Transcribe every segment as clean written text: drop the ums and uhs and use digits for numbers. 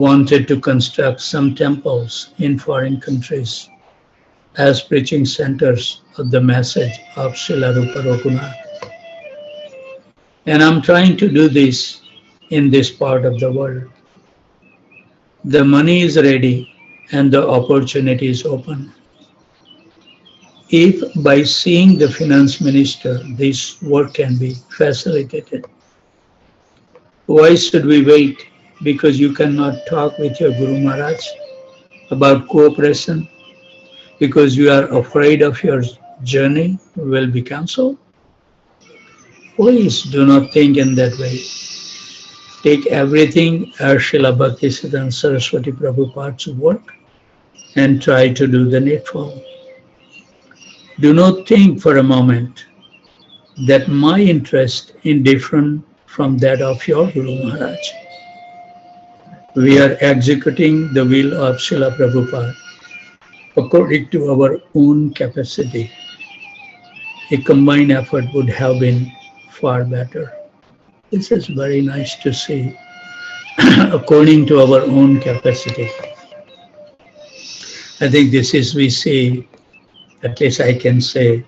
wanted to construct some temples in foreign countries as preaching centers of the message of Srila Rupa Raghunath. And I'm trying to do this in this part of the world. The money is ready and the opportunity is open. If by seeing the finance minister this work can be facilitated, why should we wait? Because you cannot talk with your Guru Maharaj about cooperation, because you are afraid of your journey will be cancelled? Please do not think in that way. Take everything as Srila Bhaktisiddhanta Saraswati Prabhupada's work and try to do the needful. Do not think for a moment that my interest is different from that of your Guru Maharaj. We are executing the will of Srila Prabhupada according to our own capacity. A combined effort would have been far better. This is very nice to see, according to our own capacity. I think this is, we see, at least I can say,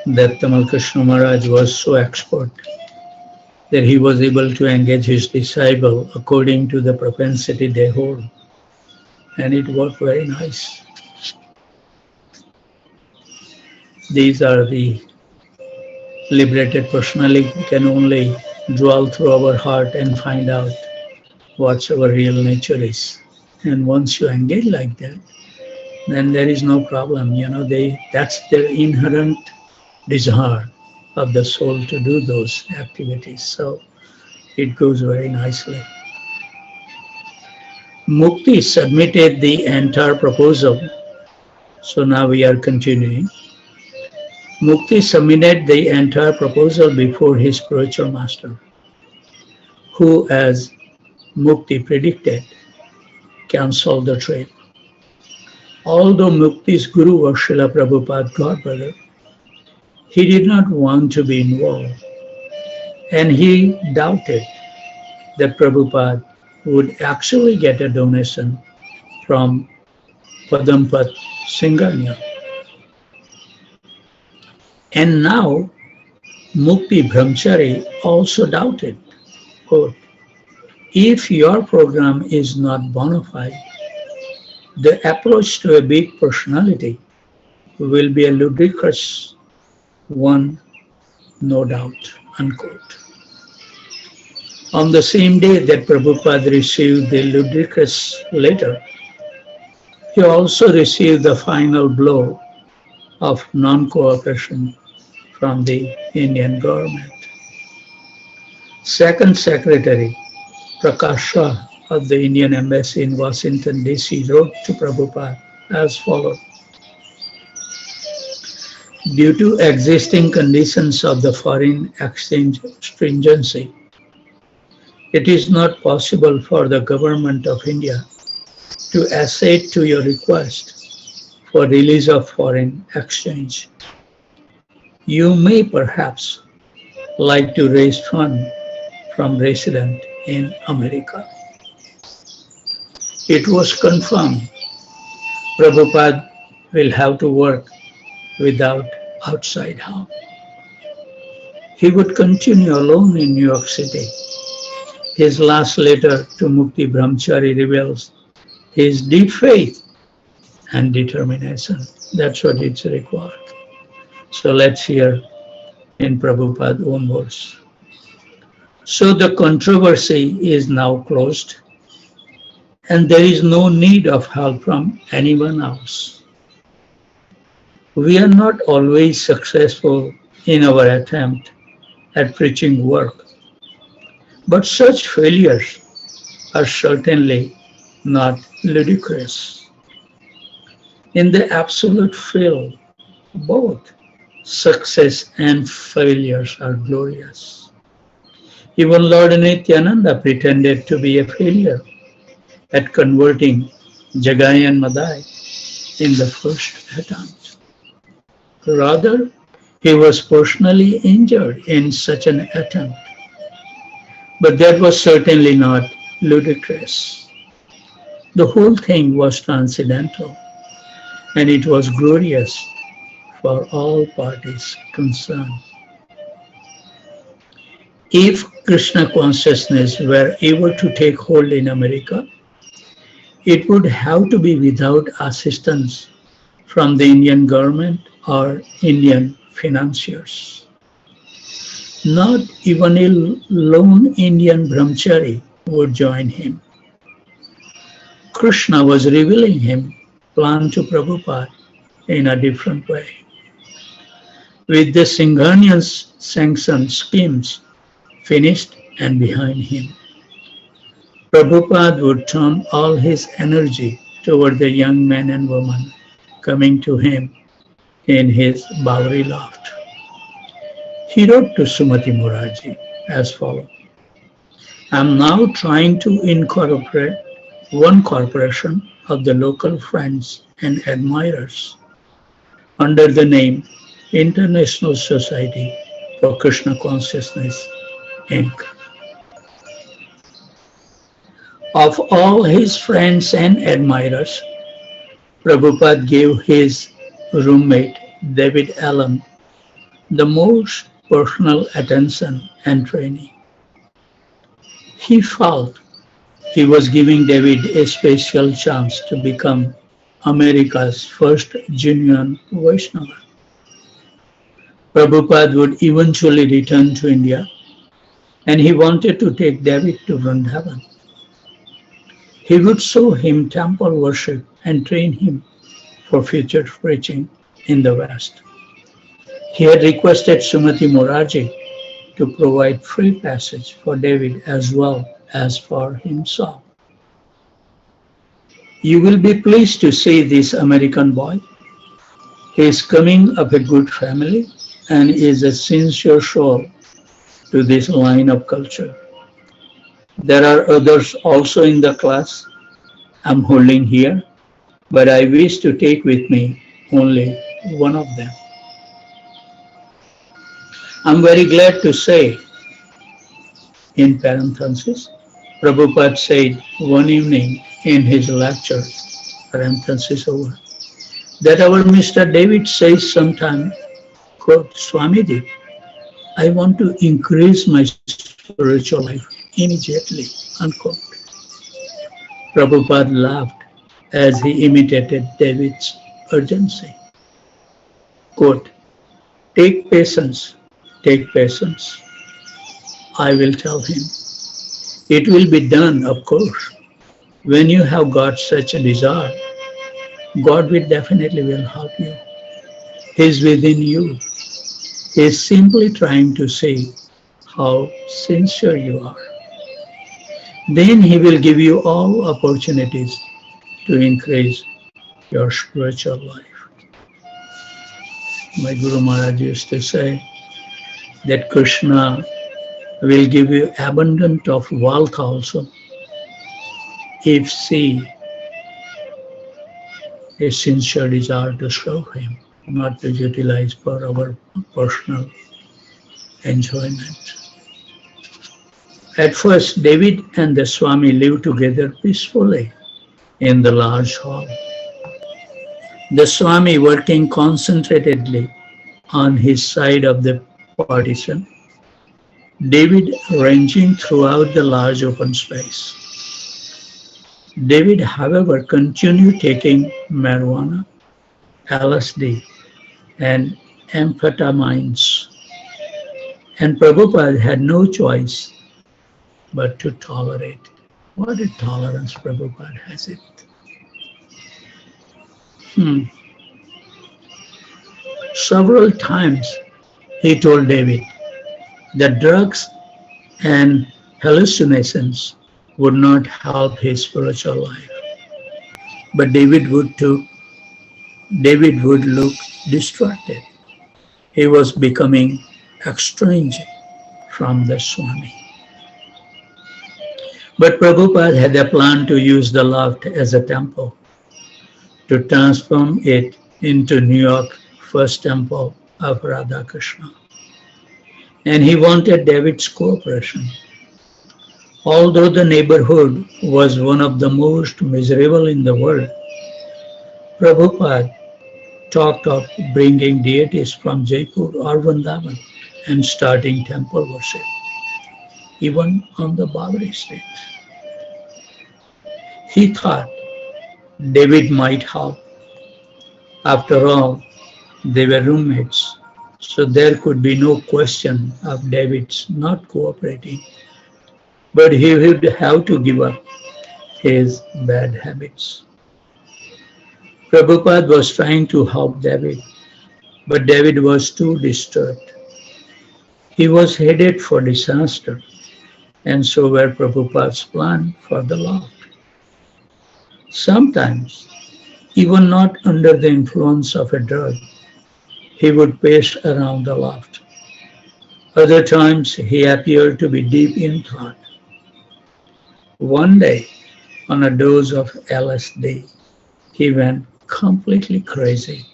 that Tamal Krishna Maharaj was so expert that he was able to engage his disciple according to the propensity they hold. And it worked very nice. These are the liberated personality who can only dwell through our heart and find out what our real nature is. And once you engage like that, then there is no problem. That's their inherent desire of the soul to do those activities. So it goes very nicely. Mukti submitted the entire proposal. So now we are continuing. Mukti submitted the entire proposal before his spiritual master, who, as Mukti predicted, cancelled the trip. Although Mukti's guru was Srila Prabhupada's godbrother, he did not want to be involved, and he doubted that Prabhupada would actually get a donation from Padampat Singanya. And now Mukti Brahmachari also doubted, quote, if your program is not bona fide, the approach to a big personality will be a ludicrous one, no doubt, unquote. On the same day that Prabhupada received the ludicrous letter, he also received the final blow of non-cooperation from the Indian government. Second Secretary Prakash Shah of the Indian Embassy in Washington, D.C. wrote to Prabhupada as follows. Due to existing conditions of the foreign exchange stringency, it is not possible for the government of India to accede to your request for release of foreign exchange. You may perhaps like to raise funds from resident in America. It was confirmed Prabhupada will have to work without outside help. He would continue alone in New York City. His last letter to Mukti Brahmachari reveals his deep faith and determination. That's what it's required. So let's hear in Prabhupada's own words. So the controversy is now closed, and there is no need of help from anyone else. We are not always successful in our attempt at preaching work, but such failures are certainly not ludicrous. In the absolute field, both success and failures are glorious. Even Lord Nityananda pretended to be a failure at converting Jagai and Madai in the first attempt. Rather, he was personally injured in such an attempt. But that was certainly not ludicrous. The whole thing was transcendental, and it was glorious for all parties concerned. If Krishna consciousness were able to take hold in America, it would have to be without assistance from the Indian government or Indian financiers. Not even a lone Indian brahmachari would join him. Krishna was revealing him plan to Prabhupada in a different way. With the Singhanians sanctioned schemes finished and behind him, Prabhupada would turn all his energy toward the young men and women coming to him in his Bawari loft. He wrote to Sumati Murarji as follows: I am now trying to incorporate one corporation of the local friends and admirers under the name International Society for Krishna Consciousness, Inc. Of all his friends and admirers, Prabhupada gave his roommate David Allen the most personal attention and training. He felt he was giving David a special chance to become America's first genuine Vaishnava. Prabhupada would eventually return to India, and he wanted to take David to Vrindavan. He would show him temple worship and train him for future preaching in the West. He had requested Sumati Murarji to provide free passage for David as well as for himself. You will be pleased to see this American boy. He is coming of a good family and is a sincere soul to this line of culture. There are others also in the class I'm holding here, but I wish to take with me only one of them. I'm very glad to say, in parenthesis, Prabhupada said one evening in his lecture, parenthesis over, that our Mr. David says sometime, quote, Swamiji, I want to increase my spiritual life immediately, unquote. Prabhupada laughed as he imitated David's urgency. Quote, take patience, I will tell him. It will be done, of course. When you have got such a desire, God will definitely will help you. He is within you. He is simply trying to see how sincere you are. Then He will give you all opportunities to increase your spiritual life. My Guru Maharaj used to say that Krishna will give you abundance of wealth also if see a sincere desire to serve Him, not to utilize for our personal enjoyment. At first, David and the Swami lived together peacefully in the large hall. The Swami working concentratedly on his side of the partition, David ranging throughout the large open space. David, however, continued taking marijuana, LSD, and amphetamines, and Prabhupada had no choice but to tolerate. What a tolerance Prabhupada has it. Several times he told David that drugs and hallucinations would not help his spiritual life. But David would look distracted. He was becoming estranged from the Swami. But Prabhupada had a plan to use the loft as a temple, to transform it into New York first temple of Radha Krishna. And he wanted David's cooperation. Although the neighborhood was one of the most miserable in the world, Prabhupada talked of bringing deities from Jaipur or Vrindavan and starting temple worship, even on the Babri street. He thought David might help. After all, they were roommates, so there could be no question of David's not cooperating. But he would have to give up his bad habits. Prabhupada was trying to help David, but David was too disturbed. He was headed for disaster, and so were Prabhupada's plan for the loft. Sometimes, even not under the influence of a drug, he would pace around the loft. Other times, he appeared to be deep in thought. One day, on a dose of LSD, he went completely crazy.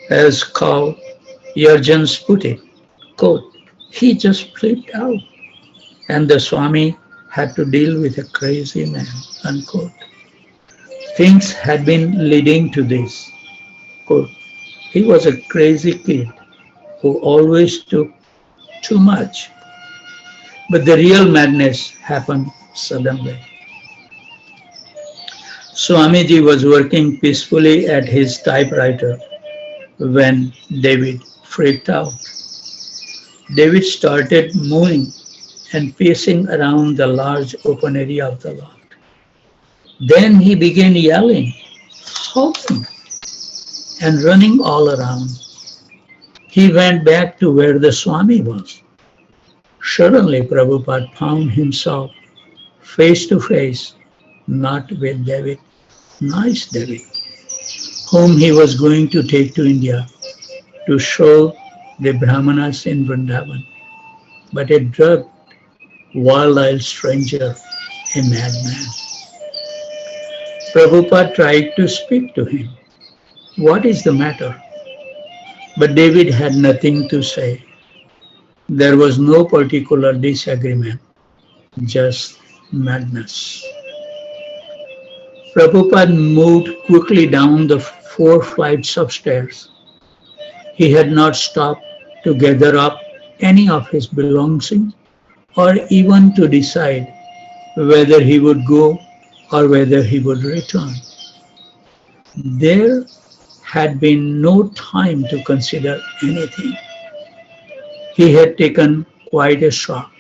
As Carl Jurgens put it, quote, he just flipped out, and the Swami had to deal with a crazy man, unquote. Things had been leading to this. Quote, he was a crazy kid who always took too much. But the real madness happened suddenly. Swamiji was working peacefully at his typewriter when David freaked out. David started moving and pacing around the large open area of the loft. Then he began yelling, shouting, and running all around. He went back to where the Swami was. Suddenly, Prabhupada found himself face to face, not with David, nice David, whom he was going to take to India to show the Brahmanas in Vrindavan, but a drugged, wild-eyed stranger, a madman. Prabhupada tried to speak to him. What is the matter? But David had nothing to say. There was no particular disagreement, just madness. Prabhupada moved quickly down the 4 flights of stairs. He had not stopped to gather up any of his belongings or even to decide whether he would go or whether he would return. There had been no time to consider anything. He had taken quite a shock,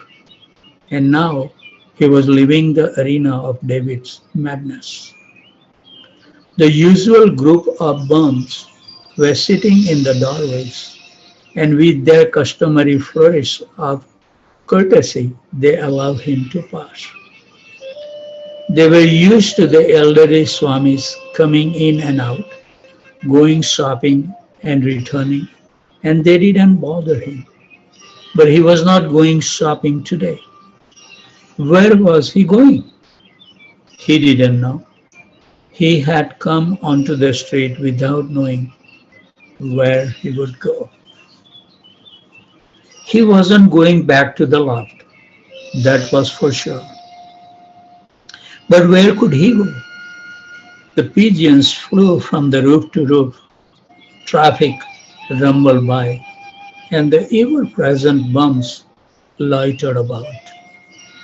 and now he was leaving the arena of David's madness. The usual group of bums were sitting in the doorways, and with their customary flourish of courtesy, they allowed him to pass. They were used to the elderly Swamis coming in and out, going shopping and returning, and they didn't bother him. But he was not going shopping today. Where was he going? He didn't know. He had come onto the street without knowing where he would go. He wasn't going back to the loft, that was for sure. But where could he go? The pigeons flew from the roof to roof, traffic rumbled by, and the ever-present bums loitered about,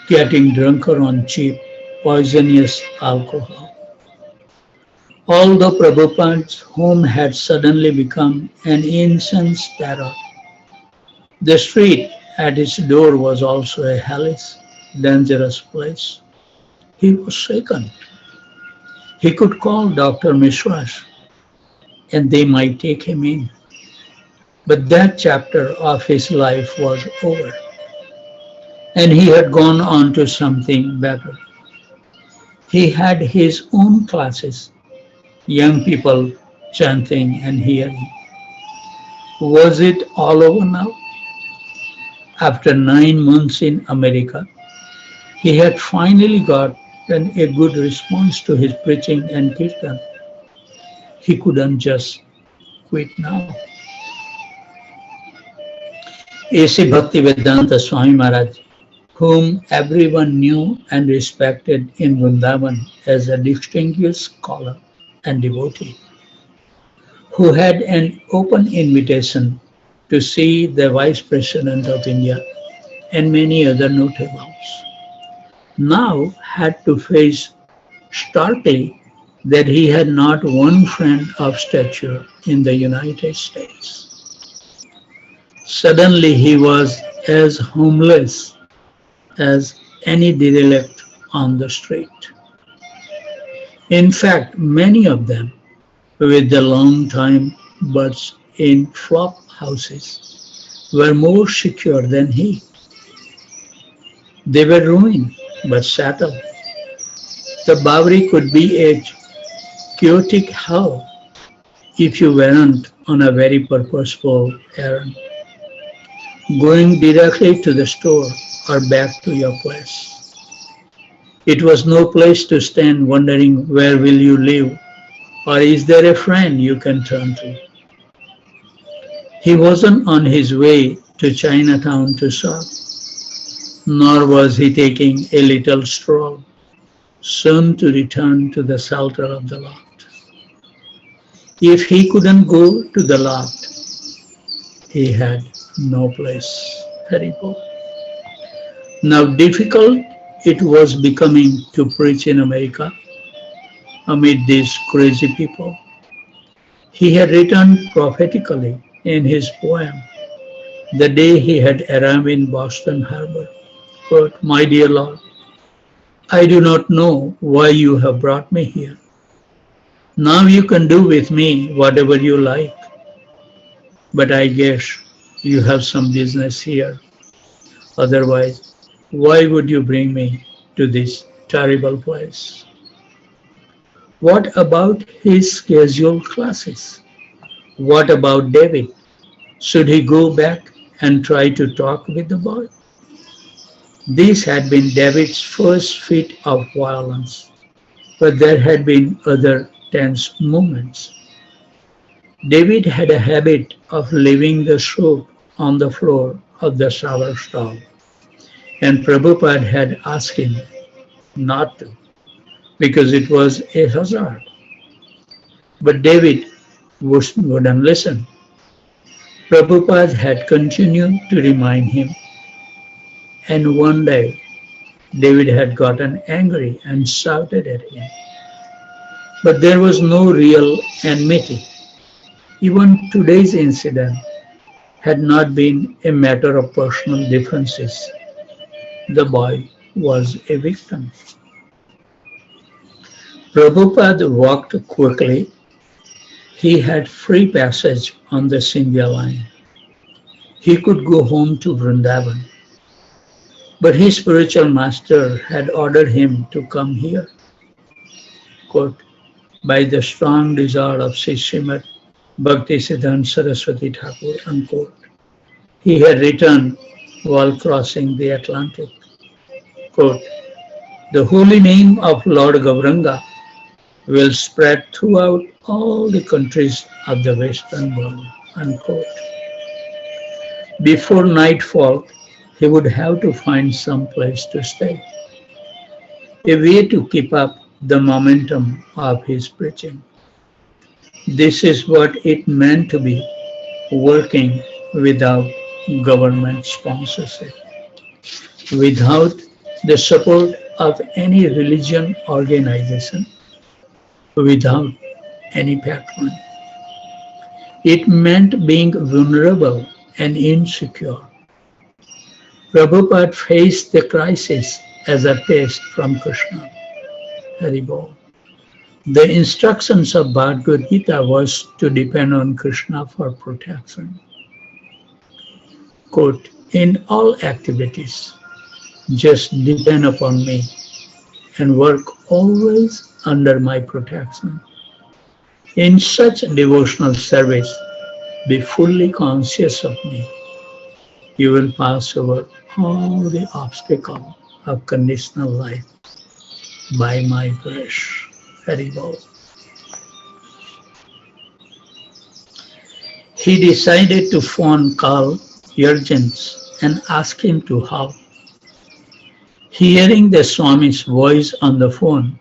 getting drunker on cheap, poisonous alcohol. Although Prabhupada's home had suddenly become an incense terror, the street at its door was also a hellish, dangerous place. He was shaken. He could call Dr. Mishras and they might take him in. But that chapter of his life was over, and he had gone on to something better. He had his own classes, young people chanting and hearing. Was it all over now? After 9 months in America, he had finally gotten a good response to his preaching and kirtan. He couldn't just quit now. A.C. Bhaktivedanta Swami Maharaj, whom everyone knew and respected in Vrindavan as a distinguished scholar and devotee, who had an open invitation to see the Vice President of India and many other notables, now had to face starkly that he had not one friend of stature in the United States. Suddenly he was as homeless as any derelict on the street. In fact, many of them, with the long time buds in flop houses, were more secure than he. They were ruined but settled. The Bowery could be a chaotic hell if you weren't on a very purposeful errand, going directly to the store or back to your place. It was no place to stand wondering where will you live or is there a friend you can turn to. He wasn't on his way to Chinatown to shop, nor was he taking a little stroll, soon to return to the shelter of the lot. If he couldn't go to the lot, he had no place. Haribol. Now difficult it was becoming to preach in America amid these crazy people. He had written prophetically in his poem the day he had arrived in Boston Harbor, quote, "My dear Lord, I do not know why you have brought me here. Now you can do with me whatever you like, but I guess you have some business here. Otherwise, why would you bring me to this terrible place?" What about his scheduled classes? What about David? Should he go back and try to talk with the boy? This had been David's first fit of violence, but there had been other tense moments. David had a habit of leaving the soup on the floor of the shower stall, and Prabhupada had asked him not to, because it was a hazard. But David wouldn't listen. Prabhupada had continued to remind him, and one day David had gotten angry and shouted at him. But there was no real enmity. Even today's incident had not been a matter of personal differences. The boy was a victim. Prabhupada walked quickly. He had free passage on the Sindhya line. He could go home to Vrindavan. But his spiritual master had ordered him to come here. Quote, by the strong desire of Srimad Bhaktisiddhanta Saraswati Thakur, unquote. He had written while crossing the Atlantic. Quote, the holy name of Lord Gauranga will spread throughout all the countries of the Western world, unquote. Before nightfall, he would have to find some place to stay, a way to keep up the momentum of his preaching. This is what it meant to be working without government sponsorship, without the support of any religion organization, without any patron. It meant being vulnerable and insecure. Prabhupada faced the crisis as a test from Krishna. Haribol. The instructions of Bhagavad Gita was to depend on Krishna for protection. Quote, in all activities, just depend upon me and work always under my protection. In such devotional service, be fully conscious of me. You will pass over all the obstacles of conditional life by my grace. Haribol. He decided to phone Carl Jurgens and ask him to help. Hearing the Swami's voice on the phone,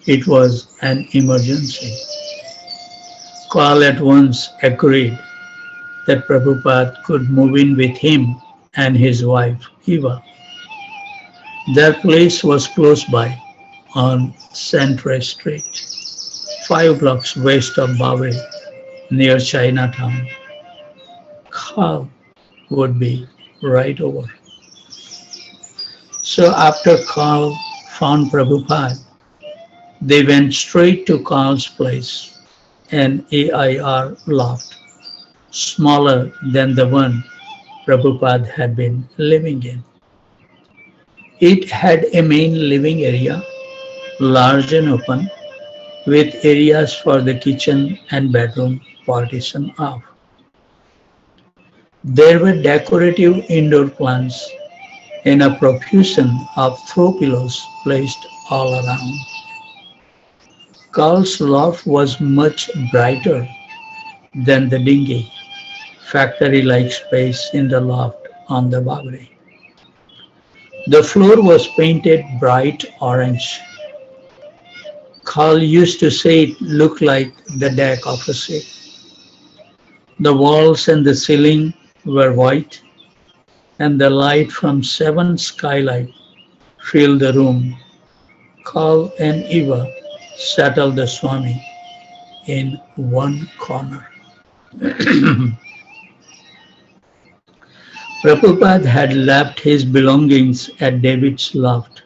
it was an emergency. Karl at once agreed that Prabhupada could move in with him and his wife, Eva. Their place was close by on Central Street, 5 blocks west of Bowery, near Chinatown. Karl would be right over. So after Karl found Prabhupada, they went straight to Karl's place, an AIR loft, smaller than the one Prabhupada had been living in. It had a main living area, large and open, with areas for the kitchen and bedroom partitioned off. There were decorative indoor plants and a profusion of throw pillows placed all around. Karl's loft was much brighter than the dingy, factory-like space in the loft on the Bowery. The floor was painted bright orange. Karl used to say it looked like the deck of a ship. The walls and the ceiling were white, and the light from 7 skylight filled the room. Karl and Eva settled the Swami in one corner. Prabhupada had left his belongings at David's loft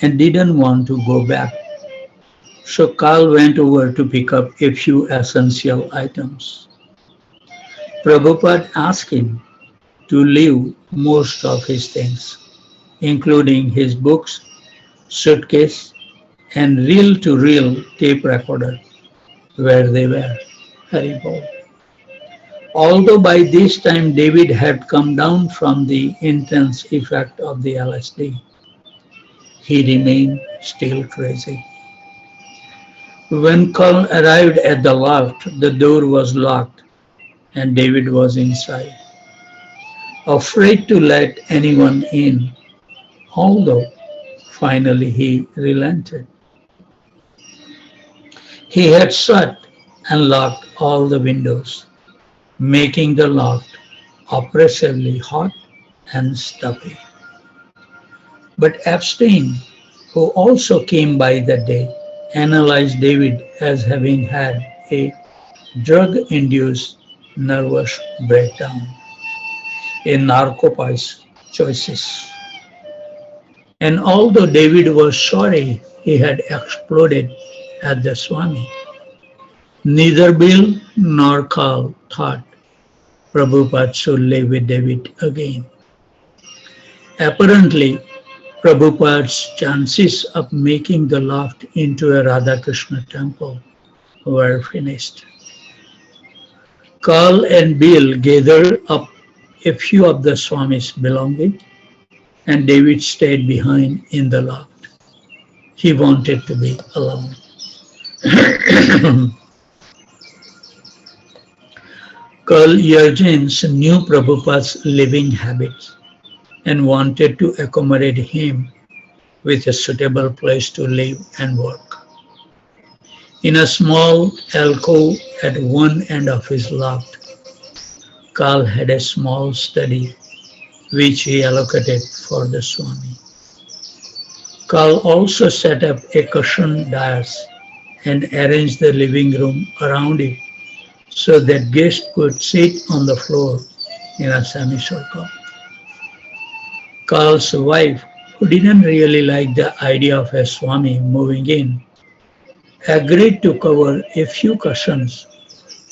and didn't want to go back. So Karl went over to pick up a few essential items. Prabhupada asked him to leave most of his things, including his books, suitcase, and reel-to-reel tape recorder, where they were. Hari Bol. Although by this time David had come down from the intense effect of the LSD, he remained still crazy. When Karl arrived at the loft, the door was locked and David was inside, afraid to let anyone in, although finally he relented. He had shut and locked all the windows, making the loft oppressively hot and stuffy. But Epstein, who also came by that day, analyzed David as having had a drug-induced nervous breakdown, a narcolepsis. And although David was sorry he had exploded at the Swami, neither Bill nor Karl thought Prabhupada should live with David again. Apparently, Prabhupada's chances of making the loft into a Radha Krishna temple were finished. Karl and Bill gathered up a few of the Swami's belongings, and David stayed behind in the loft. He wanted to be alone. Karl Jurgens knew Prabhupada's living habits and wanted to accommodate him with a suitable place to live and work. In a small alcove at one end of his loft, Karl had a small study which he allocated for the Swami. Karl also set up a cushioned dais and arranged the living room around it so that guests could sit on the floor in a semicircle. Karl's wife, who didn't really like the idea of a Swami moving in, agreed to cover a few cushions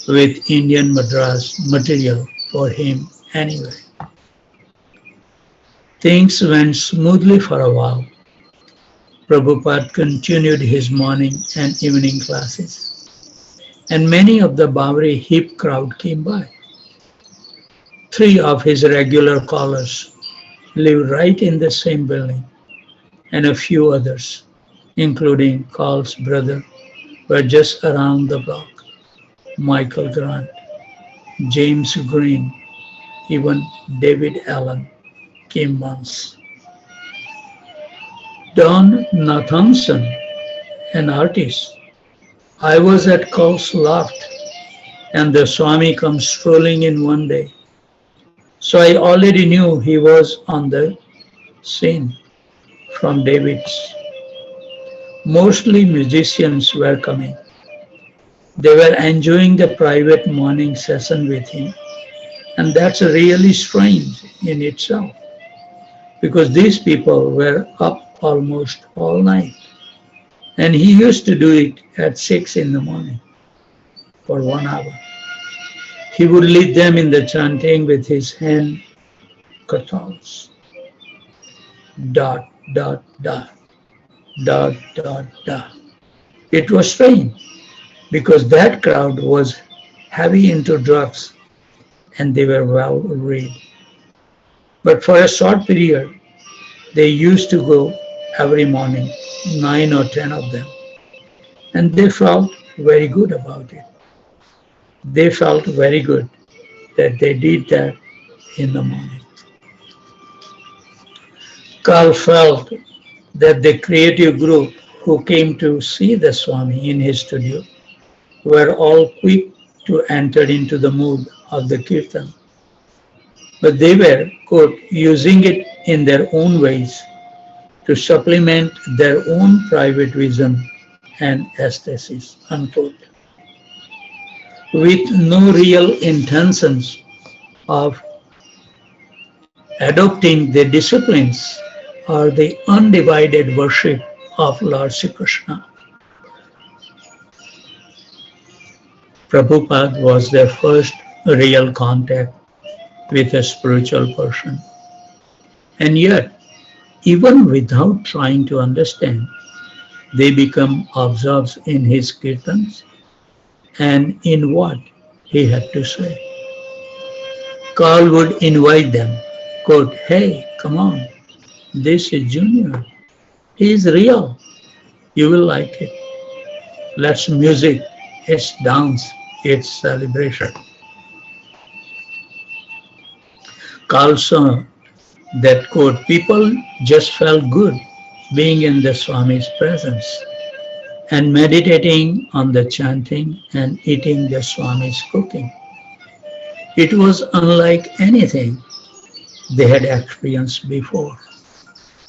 with Indian Madras material for him anyway. Things went smoothly for a while. Prabhupada continued his morning and evening classes, and many of the Bowery hip crowd came by. 3 of his regular callers lived right in the same building, and a few others, including Karl's brother, were just around the block. Michael Grant, James Green, even David Allen came once. Don Nathanson, an artist. I was at Carl's loft and the Swami comes strolling in one day. So I already knew he was on the scene from David's. Mostly musicians were coming. They were enjoying the private morning session with him. And that's really strange in itself because these people were up almost all night. And he used to do it at 6 in the morning for 1 hour. He would lead them in the chanting with his hand kathals. Dot, dot, dot, dot, dot, dot. It was strange because that crowd was heavy into drugs and they were well read. But for a short period, they used to go every morning, 9 or 10 of them. And they felt very good about it. They felt very good that they did that in the morning. Carl felt that the creative group who came to see the Swami in his studio were all quick to enter into the mood of the kirtan. But they were, quote, using it in their own ways to supplement their own private vision and aesthetics, unquote, with no real intentions of adopting the disciplines or the undivided worship of Lord Sri Krishna. Prabhupada was their first real contact with a spiritual person. And yet, even without trying to understand, they become absorbed in his kirtans and in what he had to say. Carl would invite them, quote, hey, come on, this is Junior. He is real. You will like it. Let's music, it's dance, it's celebration. Carl saw that, quote, people just felt good being in the Swami's presence and meditating on the chanting and eating the Swami's cooking. It was unlike anything they had experienced before,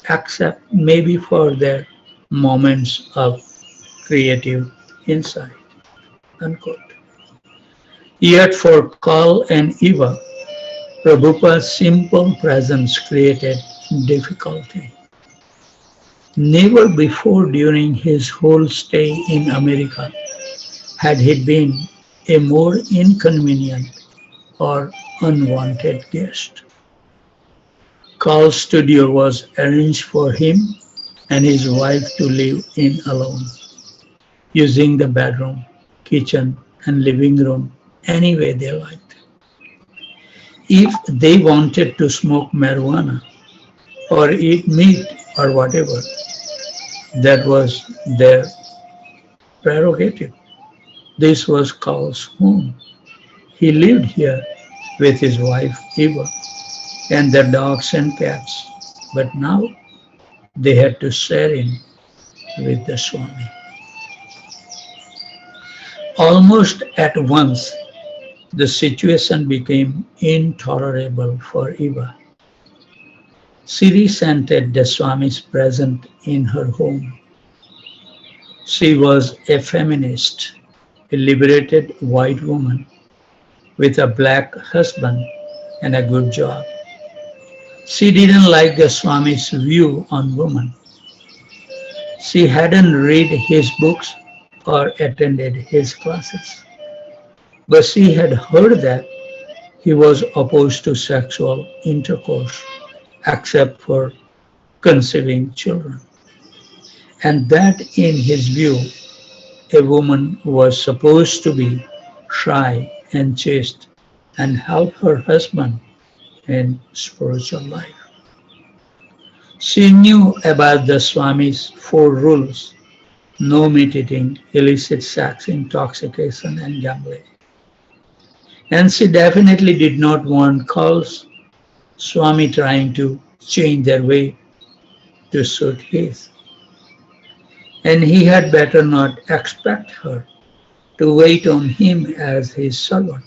except maybe for their moments of creative insight, unquote. Yet for Carl and Eva, Prabhupada's simple presence created difficulty. Never before during his whole stay in America had he been a more inconvenient or unwanted guest. Carl's studio was arranged for him and his wife to live in alone, using the bedroom, kitchen, and living room any way they liked. If they wanted to smoke marijuana or eat meat or whatever, that was their prerogative. This was Carl's home. He lived here with his wife Eva and their dogs and cats, but now they had to share in with the Swami. Almost at once, the situation became intolerable for Eva. She resented the Swami's presence in her home. She was a feminist, a liberated white woman with a black husband and a good job. She didn't like the Swami's view on women. She hadn't read his books or attended his classes. But she had heard that he was opposed to sexual intercourse except for conceiving children. And that in his view, a woman was supposed to be shy and chaste and help her husband in spiritual life. She knew about the Swami's 4 rules: no meat eating, illicit sex, intoxication, and gambling. And she definitely did not want Carl's Swami trying to change their way to suit his. and he had better not expect her to wait on him as his servant.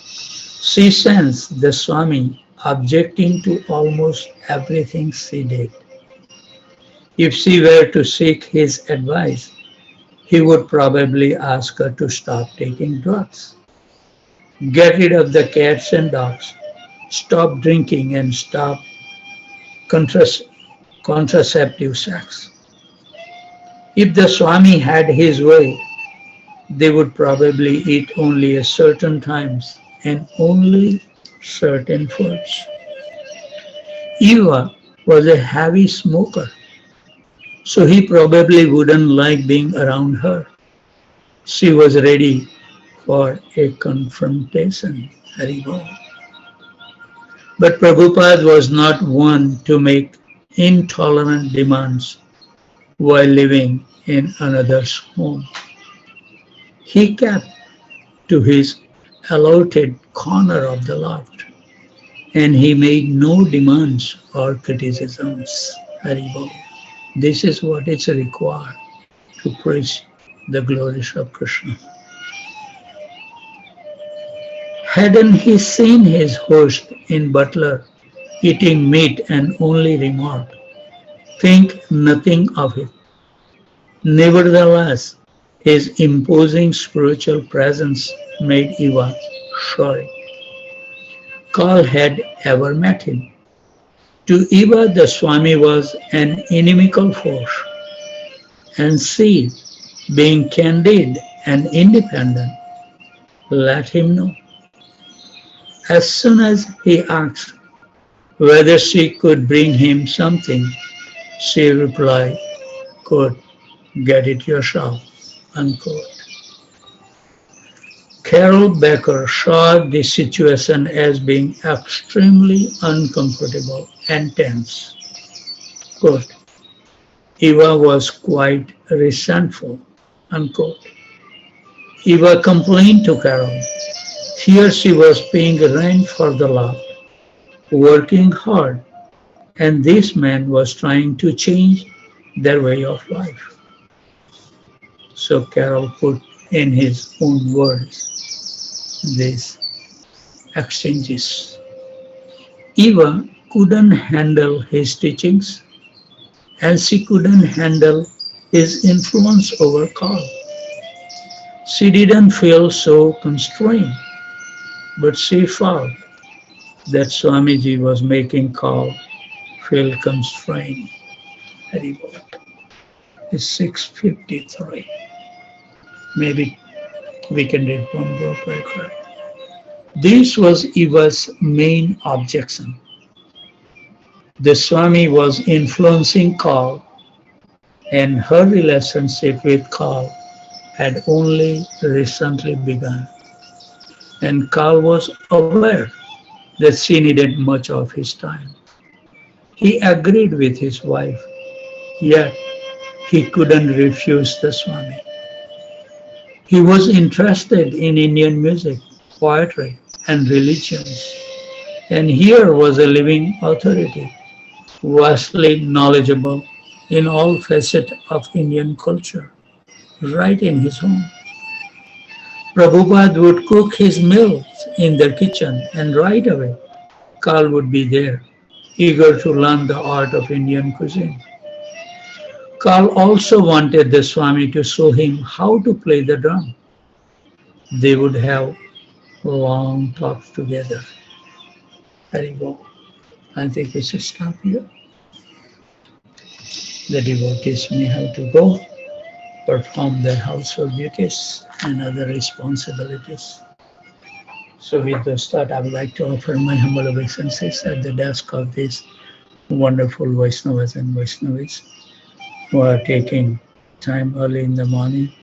She sensed the Swami objecting to almost everything she did. If she were to seek his advice, he would probably ask her to stop taking drugs, get rid of the cats and dogs, stop drinking, and stop contraceptive sex. If the Swami had his way, they would probably eat only at certain times and only certain foods. Eva was a heavy smoker, so he probably wouldn't like being around her. She was ready for a confrontation. Haribol. But Prabhupada was not one to make intolerant demands while living in another's home. He kept to his allotted corner of the loft, and he made no demands or criticisms. Haribol. This is what is required to preach the glories of Krishna. Hadn't he seen his host in Butler eating meat and only remarked, "Think nothing of it"? Nevertheless, his imposing spiritual presence made Eva shy. Karl had ever met him. To Eva, the Swami was an inimical force, and she, being candid and independent, let him know. As soon as he asked whether she could bring him something, she replied, "Good, get it yourself." Unquote. Carol Becker saw this situation as being extremely uncomfortable and tense. Quote, Eva was quite resentful. Unquote. Eva complained to Carol. Here she was paying rent for the loft, working hard, and this man was trying to change their way of life. So Carol put in his own words these exchanges. Eva couldn't handle his teachings, and she couldn't handle his influence over Karl. She didn't feel so constrained, but she felt that Swamiji was making Karl feel constrained. Haribol. It's 6:53. Maybe we can read one more paragraph. This was Eva's main objection. The Swami was influencing Karl, and her relationship with Karl had only recently begun. And Karl was aware that she needed much of his time. He agreed with his wife, yet he couldn't refuse the Swami. He was interested in Indian music, poetry, and religions, and here was a living authority, vastly knowledgeable in all facets of Indian culture, right in his home. Prabhupada would cook his meals in their kitchen, and right away, Karl would be there, eager to learn the art of Indian cuisine. Karl also wanted the Swami to show him how to play the drum. They would have long talks together. Haribol. I think we should stop here. The devotees may have to go perform their household duties and other responsibilities. So with this thought, I would like to offer my humble obeisances at the desk of these wonderful Vaishnavas and Vaishnavis who are taking time early in the morning